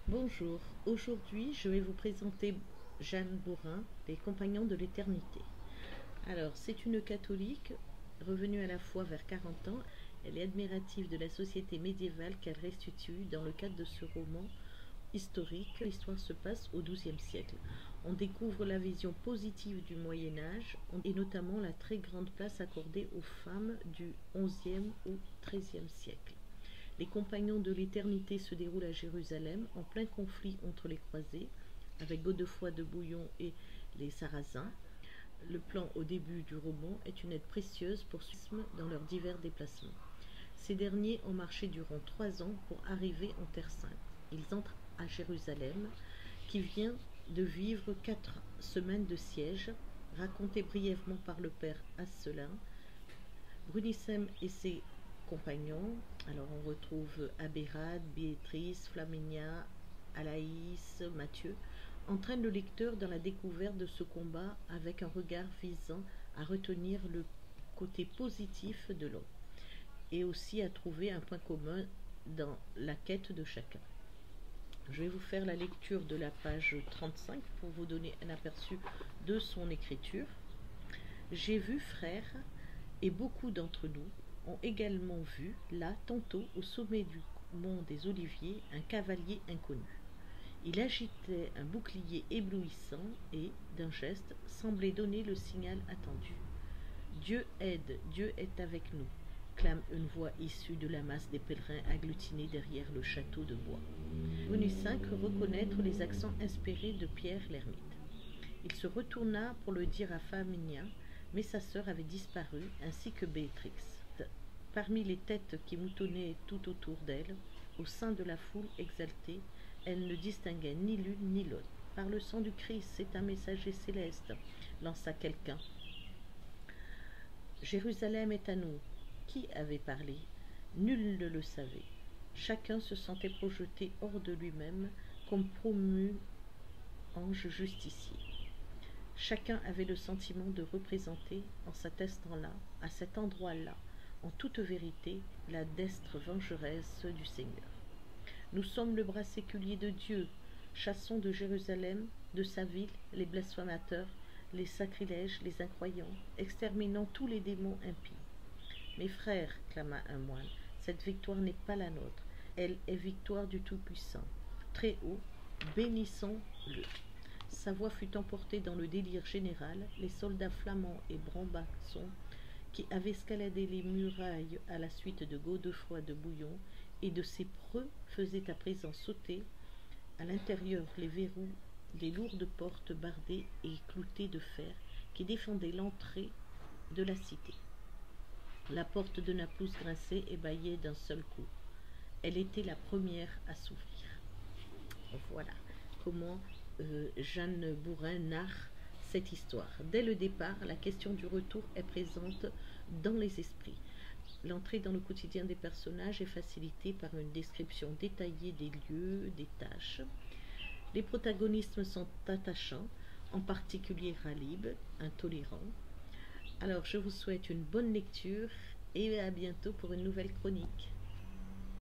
Bonjour, aujourd'hui je vais vous présenter Jeanne Bourrin, les Compagnons de l'Éternité. Alors, c'est une catholique revenue à la foi vers 40 ans. Elle est admirative de la société médiévale qu'elle restitue dans le cadre de ce roman historique. L'histoire se passe au XIIe siècle. On découvre la vision positive du Moyen Âge et notamment la très grande place accordée aux femmes du XIe ou XIIIe siècle. Les Compagnons de l'Éternité se déroulent à Jérusalem en plein conflit entre les croisés avec Godefroy de Bouillon et les Sarrasins. Le plan au début du roman est une aide précieuse pour suivre dans leurs divers déplacements. Ces derniers ont marché durant 3 ans pour arriver en Terre Sainte. Ils entrent à Jérusalem, qui vient de vivre 4 semaines de siège, racontées brièvement par le père Asselin. Brunissem et ses compagnons, alors on retrouve Abérad, Béatrice, Flaminia, Alaïs, Mathieu, entraînent le lecteur dans la découverte de ce combat avec un regard visant à retenir le côté positif de l'homme et aussi à trouver un point commun dans la quête de chacun. Je vais vous faire la lecture de la page 35 pour vous donner un aperçu de son écriture. J'ai vu, frère, et beaucoup d'entre nous ont également vu, là, tantôt, au sommet du mont des Oliviers, un cavalier inconnu. Il agitait un bouclier éblouissant et, d'un geste, semblait donner le signal attendu. Dieu aide, Dieu est avec nous, clame une voix issue de la masse des pèlerins agglutinés derrière le château de bois. Venu 5 reconnaître les accents inspirés de Pierre l'ermite. Il se retourna pour le dire à Flaminia, mais sa sœur avait disparu, ainsi que Béatrix. Parmi les têtes qui moutonnaient tout autour d'elle, au sein de la foule exaltée, elle ne distinguait ni l'une ni l'autre. Par le sang du Christ, c'est un messager céleste, lança quelqu'un. Jérusalem est à nous. Qui avait parlé? Nul ne le savait. Chacun se sentait projeté hors de lui-même, comme promu ange justicier. Chacun avait le sentiment de représenter, en s'attestant là, à cet endroit-là, en toute vérité, la destre vengeresse du Seigneur. Nous sommes le bras séculier de Dieu, chassons de Jérusalem, de sa ville, les blasphémateurs, les sacrilèges, les incroyants, exterminant tous les démons impies. Mes frères, clama un moine, cette victoire n'est pas la nôtre, elle est victoire du Tout-Puissant. Très haut, bénissons-le. Sa voix fut emportée dans le délire général. Les soldats flamands et brabançons, qui avaient escaladé les murailles à la suite de Godefroy de Bouillon et de ses preux, faisaient à présent sauter à l'intérieur les verrous des lourdes portes bardées et cloutées de fer qui défendaient l'entrée de la cité. La porte de Naplouse grinçait et bâillait d'un seul coup. Elle était la première à s'ouvrir. Voilà comment Jeanne Bourrin narre cette histoire. Dès le départ, la question du retour est présente dans les esprits. L'entrée dans le quotidien des personnages est facilitée par une description détaillée des lieux, des tâches. Les protagonistes sont attachants, en particulier Ralib, intolérant. Alors, je vous souhaite une bonne lecture et à bientôt pour une nouvelle chronique.